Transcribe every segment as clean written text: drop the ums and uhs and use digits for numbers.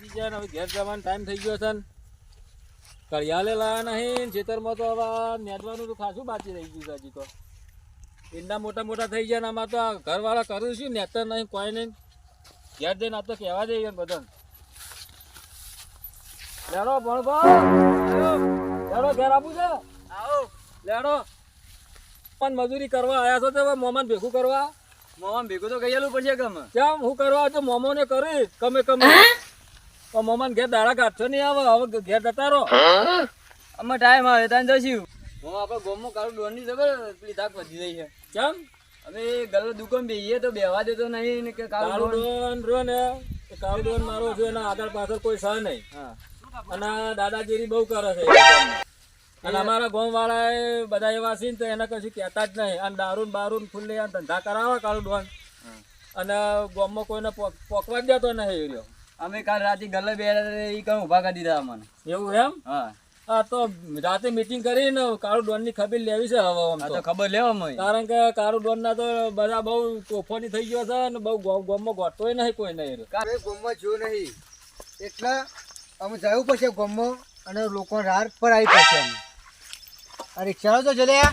વાગી જાય ને હવે ઘેર જવાનો ટાઈમ થઈ ગયો છે ને કરિયાલે લાયા નહીં ખેતરમાં તો હવે નેદવાનું તો ખાસું બાકી રહી ગયું છે હજી તો ઈંડા મોટા મોટા થઈ ગયા ને આમાં તો આ ઘરવાળા કરું છું નેતર નહીં કોઈ નહીં ઘેર જઈને આ તો કહેવા જઈએ બધા લેડો ભણભો લેડો ઘેર આપું છે આવો લેડો પણ મજૂરી કરવા આવ્યા છો તો મોમાન ભેગું કરવા મોમાન ભેગું તો ગયેલું પડશે ગમે કેમ હું કરવા તો મોમોને કરી કમે કમે તો મોમાન ઘેર દાડા કાઢશો નહીં આવે હવે ઘેર જતા રહો અમે ટાઈમ આવે ત્યાં જઈશું હું આપણે ગોમમાં કાળું ડોનની જબર પેલી ધાક વધી રહી છે કેમ હવે ગલ્લો દુકાન બેહીએ તો બેહવા દેતો નહીં ને કે કાળું ડોન રહ્યો ને કાળું ડોન મારો છે એના આગળ પાછળ કોઈ સહ નહીં અને દાદાગીરી બહુ કરે છે અને અમારા ગામ વાળા બધા એવા છે ને તો એને કશું કહેતા જ નહીં અને દારૂન બારૂન ખુલ્લે ધંધા કરાવે કાળું ડોન અને ગામમાં કોઈને પોકવા જ દેતો નહીં રહ્યો અમે કાલ રાતે ગલ્લે બે એ કઈ ઉભા કરી દીધા અમને એવું એમ હા તો રાતે મીટિંગ કરીને કાળું ડોન ની ખબર લેવી છે હવે આમ તો ખબર લેવા કારણ કે કાળું ડોન ના તો બધા બહુ તોફાની થઈ ગયો છે અને બહુ ગામમાં ગોતોય નહીં કોઈ નહીં ગામમાં જોયું નહીં એટલે અમે જવું પડશે ગામમાં અને લોકો રાત પર આવી પડશે અમે આ રિક્ષાવાળો તો જલ્યા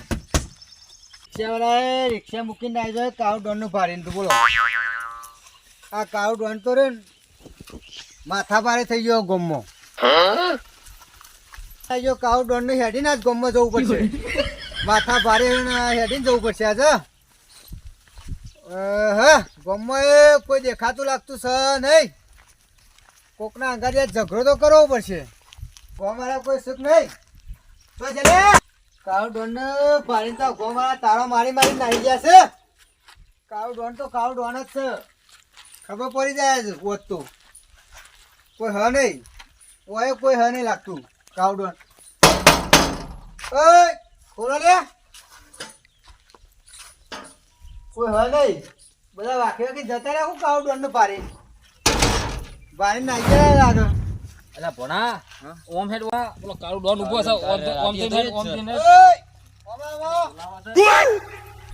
રિક્ષાવાળાએ રિક્ષા મૂકીને આવી જાય કાળું ડોનનું ભારીને તો બોલો આ કાળું ડોન તો રે માથા ભારે થઈ ગયો ગામમાં જો કાળું ડોન ને હેડીને જ ગામમાં જવું પડશે માથા ભારે હેડીને જવું પડશે આજે હા ગામમાં એ કોઈ દેખાતું લાગતું છે નહીં કોકના અંગારિયા ઝઘડો તો કરવો પડશે ગામવાળા કોઈ સુખ નહીં તો જલે કાળું ડોન ને ભારીને તો ગામવાળા તાળો મારી મારી નાહી ગયા છે કાળું ડોન તો કાળું ડોન જ છે ખબર પડી જાય છે પોત તો કોઈ હ નહીં ઓય કોઈ હ નહીં લાગતું કાળું ડોન ઓય ખોલો લે કોઈ હ નહીં બધા વાંખી વાંખી જતા રહ્યા હું કાળું ડોન ને ભારી નાહી ગયા લાગે અલા ભણા ઓમ હેડ વા બોલો કાળું ડોન ઉભો છે ઓમ થી ને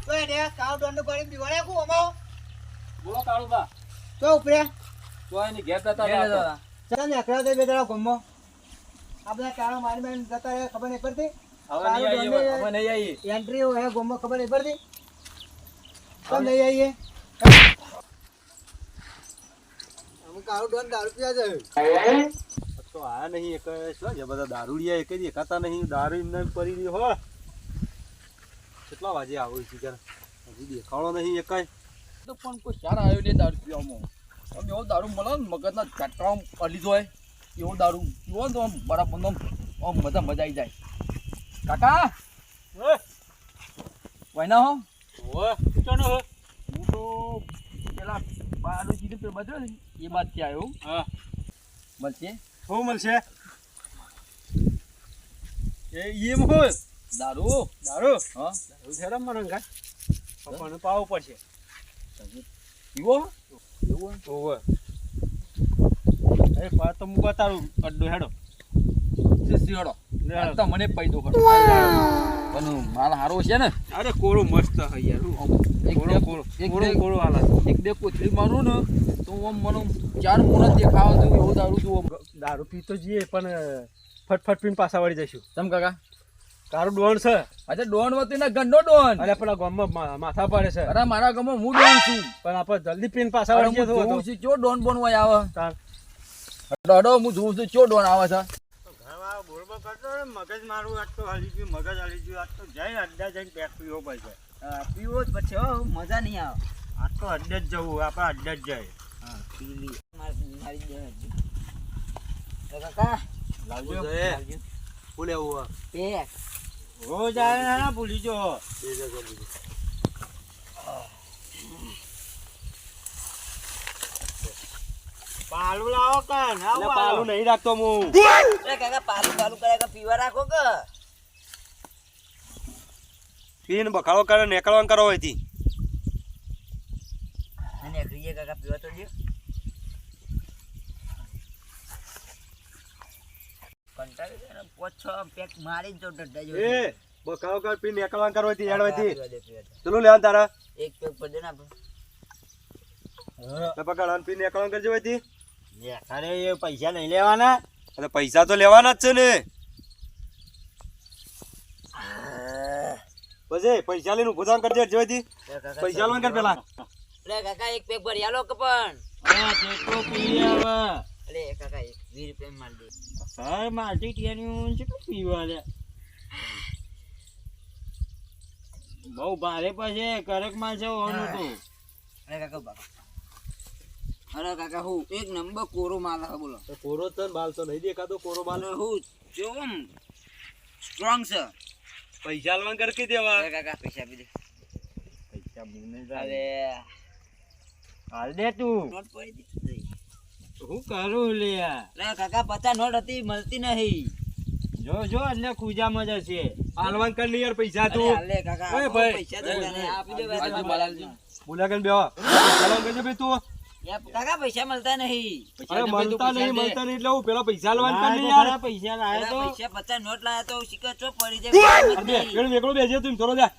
ઓય દે કાળું ડોન ને ભારી દીવાળે કો ઓમો બોલો કાળું બા તો ઉપરે તો એની ઘેર જતા રહ્યા ચાલ ને અકરા દે બેદરા ગમો આ બધા કાળો મારી મારી જતા રહ્યા ખબર નહીં પડતી હવે નહીં આવીએ એન્ટ્રી હે ગમો ખબર નહીં પડતી કેમ નહીં આવીએ કાળું ડોન દારૂ પીવા જાય તો આ નહીં એક શું છે બધા દારૂડિયા એક જ એકાતા નહીં દારૂ એમને પડી રહ્યો હો કેટલા વાગે આવો છે ત્યારે હજી દેખાડો નહીં એકાય તો પણ કોઈ ચાર આવ્યો નહીં દારૂ પીવામાં આમ એવો દારૂ મળે ને મગજના ચટકામ પડી જાય એવો દારૂ પીવો ને તો આમ બરાબર આમ મજા આવી જાય કાકા વાયના હો ચાલો હો હું તો પેલા બારું સીધું પેલું બધું ને એ બાદથી આવ્યો હા મળશે શું મળશે એમ હોય દારૂ દારૂ હા દારૂ છે રમવાનું કાંઈ પપ્પાને પાવું પડશે પીવો એવું હોવે એ પા તો હું બતાડું અડ્ડો હેડો હેડો તો મને પૈ દો પણ માલ હારો છે ને અરે કોળો મસ્ત હે યાર એક બે કોથળી મારું ને તો આમ મને ચાર મોણા દેખાવા જેવું એવું દારૂ જોવો દારૂ પીતો જઈએ પણ ફટફટ પીને પાછા વળી જઈશું તમ કાકા તારું ડોન છે અચ્છા ડોન વતી ને ગંડો ડોન અરે પેલા ગામમાં માથા પડે છે અરે મારા ગામમાં હું ડોન છું પણ આપણે જલ્દી પીને પાછા વળી જઈએ જોઉં છું ચો ડોન બોન હોય આવે તાર ડડો હું જોઉં છું ચો ડોન આવે છે બોલબો કરતો મગજ મારું આજ તો હલી ગયું મગજ હલી ગયું આજ તો જઈને અડ્ડા જઈને પેક પીવો પડશે પીવો જ પછી હો મજા નહીં આવે આજ તો અડ્ડે જ જવું આપણે અડ્ડે જ જાય હા પી લી કાકા લાવજો ફૂલ એવું પેક હો જાય ના ભૂલી જો પાલું લાવો કન પાલું નહીં રાખતો હું એ કાકા પાલું કરે કે પીવા રાખો કે પીને બખાડો કરે નેકળવાનું કરો હોયથી અને કહીએ કાકા પીવા તો જે કંટાળી જાય ને પોછો પેક મારી જો ડડા જો એ બખાડો કર પીને નેકળવાનું કરો હોયથી હેડ હોયથી ચલો લેવાનું તારા એક પેક પર દે ના તો પકડ પીને નેકળવાનું કરજો હોયથી અરે એ પૈસા નહીં લેવાના. અને પૈસા તો લેવાના જ છે ને. પછી પૈસા લઈને ઉભો થાન કરજે જોઈતી. પૈસા લઈને કર પેલા. અરે કાકા એક પેક ભરી આલો કે પણ હા ચેકો પી આવે. અરે કાકા એક 20 રૂપિયા માલ દે સર માટી ટીયાની કેટલું પીવા લે. બહુ ભારે પછી કરક માં છે ઓનું તો. અરે કાકા બાપા અરે કાકા હું એક નંબર કોરો માલ હે બોલો કોરો તન બાલ તો નહીં દેખાતો કોરો બાલ. અને હું જોમ સ્ટ્રોંગ છે પૈસા લઈને કર કે દેવા. અરે કાકા પૈસા આપી દે પૈસા મને અરે હાલ દે તું. નોટ પડી દે હું કરું લે યાર. અરે કાકા 50 નોટ હતી મળતી નહીં જો જો એટલે ખુજામાં જશે. આલવાન કર યાર પૈસા અરે તું. હાલે કાકા ઓય આપો ભાઈ. પૈસા તો તને આપી દે ભાઈ આજુ બાલાજી. બોલ્યા કર બેવા. પૈસા લઈને કરજે ભાઈ તું. યાર કાકા પૈસા મળતા નહીં અરે મળતા નહીં એટલે હું પેલા પૈસા લવાન કર ને યાર યાર. પૈસા અરે લાયો તો પૈસા 50 નોટ લાયા તો શિકર ચો પડી જાય અરે બે પેલો મેકડો બેજે તું થોડો જા.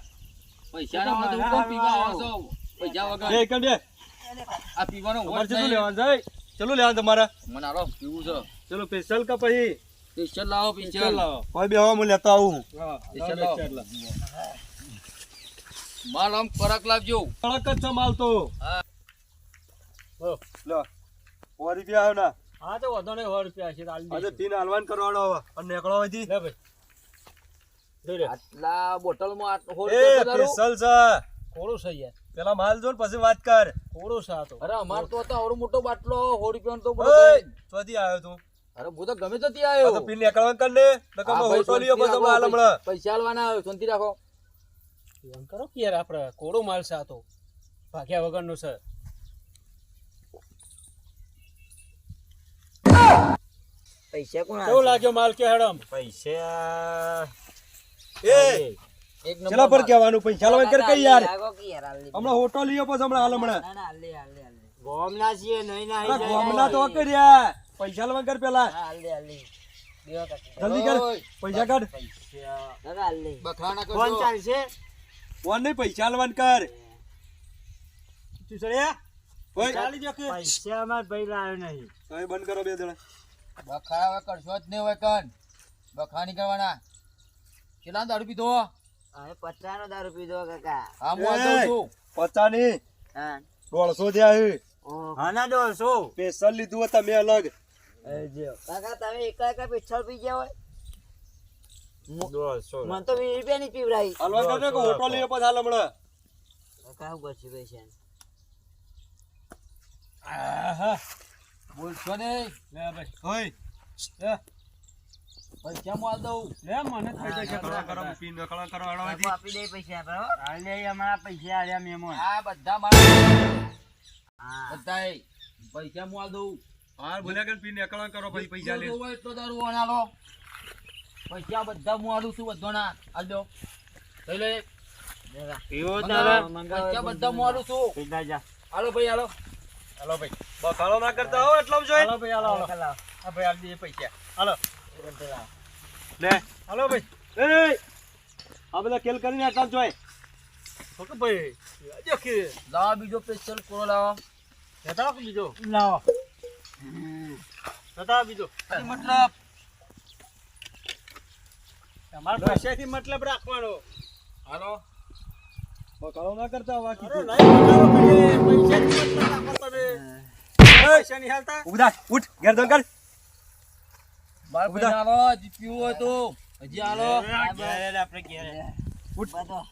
પૈસા ના હોય તો હું કેમ પીવા આવો છો? પૈસા વગર બે કર બે. આ પીવાનો તમારે હોશ ચેટલું નહીં. લેવાનું છે? ચેટલું લેવાનું તમારે? મને હાલો પીવું છે. ચલો સ્પેશિયલ કા પછી પિસ્ટલ લાવો પિસ્ટલ. કોઈ બે હવા હું લેતો આવું. પિસ્ટલ લાવો. માલ આમ કડક લાવજો. કડક જ છે માલ તો. લો 100 રૂપિયા આવ્યો ના. હા તો વધો નહીં 100 રૂપિયા છે આલી આજે પીને હલવાન કરવાનો હવે અને નીકળો અહીંથી. લે ભાઈ જોઈ લે આટલા બોટલમાં આટલો હોલ એ કેટલો દારૂ? સ્પેશિયલ છે. કોળો છે યાર પેલા માલ જો ને પછી વાત કર. કોળો છે આ તો અરે અમાર તો હતો આવડો મોટો બાટલો 100 રૂપિયાનો તો બધો ઓય થઈ. ચોથી આવ્યો તું. અરે હું તો ગમે તો ત્યાં આ આવ્યો. તો પીને નીકળવાનું કર ને નકર હા, હું ભાઈ, હોટો લીયો શાંતિ પછી રાખો, હમણાં હાલ હમણાં. પૈસા આલવાના આવે, શાંતિ રાખો. એમ કરો કે યાર આપણે કોળો માલ છે આ તો ભાગ્યા વગરનો છે પૈસા કોણ કેવું લાગ્યો માલ કે હેડમ પૈસા એ એક ચલા પર કહેવાનું પૈસા લવાન કર કઈ યાર. લાગો કે યાર આલી હમણાં હોટો લીયો પછી હમણાં હાલ હમણાં. ના ના આલે આલે આલે ગોમના છીએ નહીં ના અરે ગોમના તો કર્યા. પૈસા લવાન કર પેલા. હા આલે આલે દેવા કાકા જલ્દી કર પૈસા કાઢ. કાકા આલે બખાણા કોણ કરજો. ચાલશે? ફોન નહીં પૈસા લવાન કર. તું સળિયા ઓય ચાલી જો કે પૈસા માં ભાઈ લાવ્યો નહીં. તમે બંધ કરો બે જણા. બખાડા હવે કરશો જ નહીં હોય કન. બખા નહીં કરવાના. કેટલા દારૂ પીધો? હવે 50 નો દારૂ પીધો કાકા હા હું આ દઉં છું. 50 ની હા 150 થયા છે. ઓહ હાના દોસો સ્પેશિયલ લીધું હોય તમે અલગ. કાકા તમે એકા પેટ્રોલ પી ગયા હોય દોસો મને તો 20 રૂપિયા ની પીવરાઈ હલવાન કર ને કે હોટો લીયો પછી હાલ હમણાં. કાકા હું કરશે પૈસા આહા બોલશો નહીં. લે ભાઈ ઓય પૈસા હું આ દઉં. લે મને થઈ જશે કળા કરો પીને કળા કરો કાકા હળવાથી. આપી દે પૈસા આપણે હો. હાલે અમારા પૈસા આલ્યા મેમોન. આ બધા મારા હા બધાય પૈસા હું આ દઉં. હાલ બોલ્યા કર પીને કળા કરો પછી પૈસા લે. જેટલો હોય એટલો દારૂ વણાલો. પૈસા બધા હું આલું છું બધાના. આલ દો. લઈ લે. પીવો મંગાવો. તારે પૈસા બધા હું આલું છું. પીતા જા. હાલો ભાઈ હાલો. હાલો ભાઈ બખાડો ના કરતા હો એટલો જોઈ. હાલો ભાઈ હાલો હાલો આ ભાઈ આલી દે પૈસા હાલો લે હાલો ભાઈ એ આ બધા કેલ કરીને આટલા જોઈ. ઓકે ભાઈ આજે કે લાવો બીજો સ્પેશિયલ કોરો લાવો. લેતા આવો બીજો લાવો લેતા આવો બીજો મતલબ તમારા પૈસાથી મતલબ રાખવાનો હાલો. બખાડો ના કરતા હો અરે કીધું. નહીં પૈસાથી મતલબ રાખો તમે પૈસા નહીં હાલતા ઉભા થા, ઉઠ ઘેર દોન કર. બાર ભાઈ હાલો. હજી પીવું હોય તો હજી હાલો. ઘેર આપણે ઘેર બધો ઉભા થા.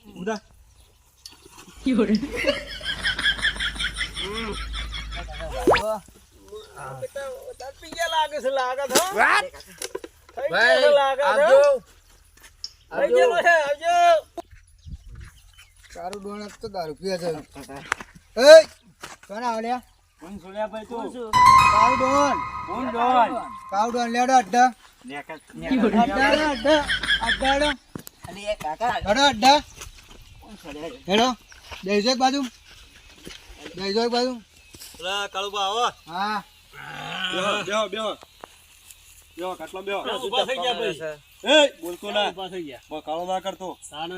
લાગે છે લાગે છે હો. થઈ ભાઈ ગયો છે, લાગે છે આવજો. થઈ ગયેલો છે આવજો તારું ડોણ તો દારૂ પીએ છે. એ કોણ આવલ્યા? કોણ સોલ્યા ભાઈ તું? કાવ ડોન. કોણ ડોન? કાવ ડોન લેડો અડ્ડા. અડ્ડા અડ્ડા અને એ કાકા અડ્ડા અડ્ડા કોણ છોડે હેડો બેસજો એક બાજુ બેસજો એક બાજુ. પેલા કાળુબા આવો. હા બેહો બેહો બેહો બેહો કાટલા બેહો. ઊભા થઈ ગયા ભાઈ એ બોલતો ના. ઊભા થઈ ગયા બખાડો ના કરતો. તાને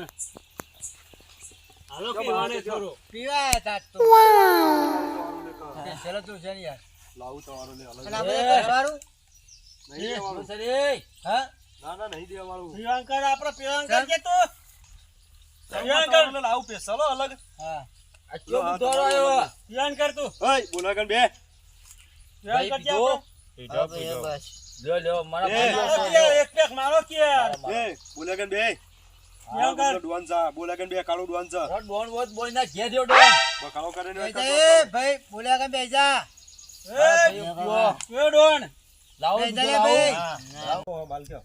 હાલો પીવાને છોરો પીવાય તા તો સ્પેશિયલ જ છે ને યાર. લાવું તમારું લે અલગ અને આપણે ઘરવાળું? નહીં દેવાનું. હા? ના ના નહીં દેવાનું. પ્રિયંકર લાવું પેસલ અલગ. હા. આટલો બધો આવ્યો. ઓય બોલાગન બે. લ્યો લ્યો મારા એ. ભાઈઓ છે. એ બોલાગન બે. આ બધો ડોન છે. બોલાગન બે કાળો ડોન છે. ડોન વોત બોય ના ઘેર જો ડોન. બકાળો કરીને એ ભાઈ બોલ્યા કે બેજા. લાવો બેજા બીજો લે લાવો. ભાઈ. લાવો માલ કયો.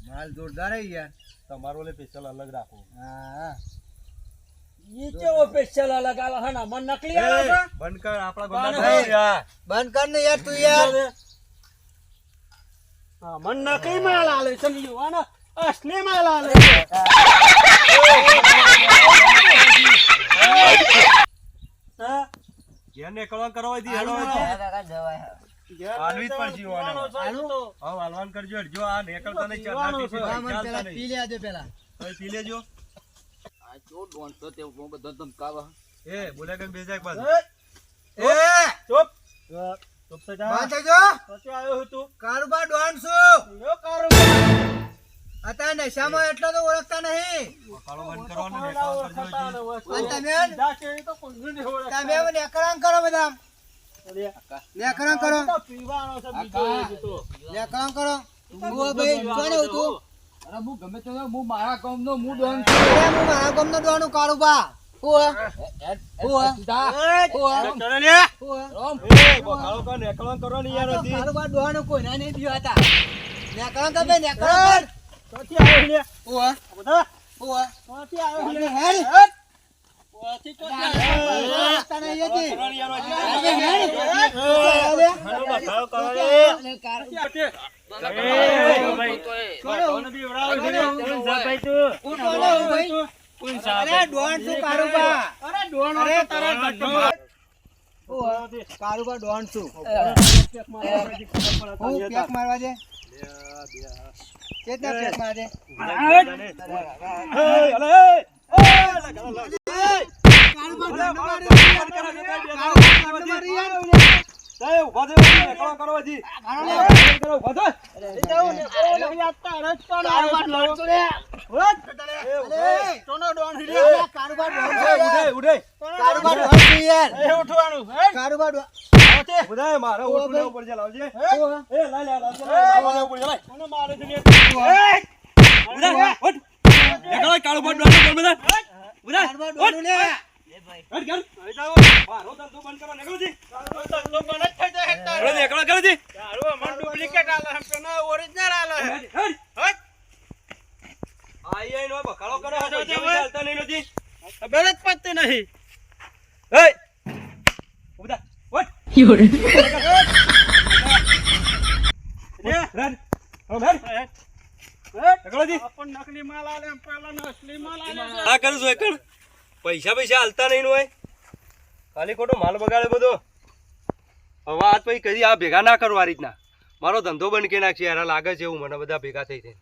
માલ જોરદાર હે યાર. તમારો લે પેસલ અલગ રાખો. હા. ઈ કેવો સ્પેશિયલ અલગ આલે હે ના મન નકલી આલે છે. બંધ કર આપણા બંધ ગોડા કર. યાર. બંધ કર ને યાર તું યાર. ઘેર ને કળવા કરવા દી હેડો હાલો. હાલવી જ પડશે ઓને. હા હાલવાન કરજો જો આ નેકળતા નહીં ચાલતા પીસી હા, મને ચાલતા પેલા નહીં. પી લે આજે પેલા. હવે પી લેજો. આ જો ડોન તો તે બહુ બધો ધમકાવે. એ બોલાગન બે જાય બાજુ. એ બંધ થઈ જો. કારુબા ડોન છું. અત્યારે નશામાં એટલો તો ઓળખતા નહીં. બકાળો બંધ કરવાનો નેકળવા કરજો જી. અને તમે નેકળાંગ કરો બધા. નેકળાંગ કરો. નેકળાંગ કરો. ઉભો ભાઈ કોને હતું? અરે હું ગમે તે હું મારા ગામનો હું ડોન એ હું મારા ગામનો ડોનું કારુબા. હું હે? હું હે? હું હે? બકાળો કર નેકળવા કરવાની યાર હજી. કારુબા ડોનું કોઈના નહીં દીધા હતા. નેકળાંગ કર બે નેકળાંગ કર. હું હે? હું હે? અને હેડ. તને એ દી. કરવાની યાર હજી. અને હેડ. બકાળો કરવાની. અરે ડોન છું કારુબા. અરે કારુબા ડોન છું. હું પેક મારવા દે. કેટલા પેક મારવા દે? કારુબા ડોન મારે. કારુબા ડોન મારે યાર. કારુબા ડોન છે યાર. કારુબા ડોન છે યાર. કારુબા ડોન. મારે ઓટું લેવું પડશે લાવજે. હું હે? એ લાય લે લાવજે. લેવું પડશે લાય. કારુબા ડોન લે. મારો ધંધો બંધ કરવા નીકળો જી. નીકળો કરો જી. આઈ આઈ નો બકાળો કરો પૈસા ચાલતા નહીં નથી. એ ઉભા ઓટ રેડ નીકળો જી. આ કરું છું એકડ પૈસા હાલતા નહીં હોય ખાલી ખોટો માલ બગાડે બધો. હવે આજ પછી કદી આ ભેગા ના કરો આ રીતના. મારો ધંધો બંધ કરી નાખશે યાર. લાગે છે એવું મને બધા ભેગા થઈ જાય.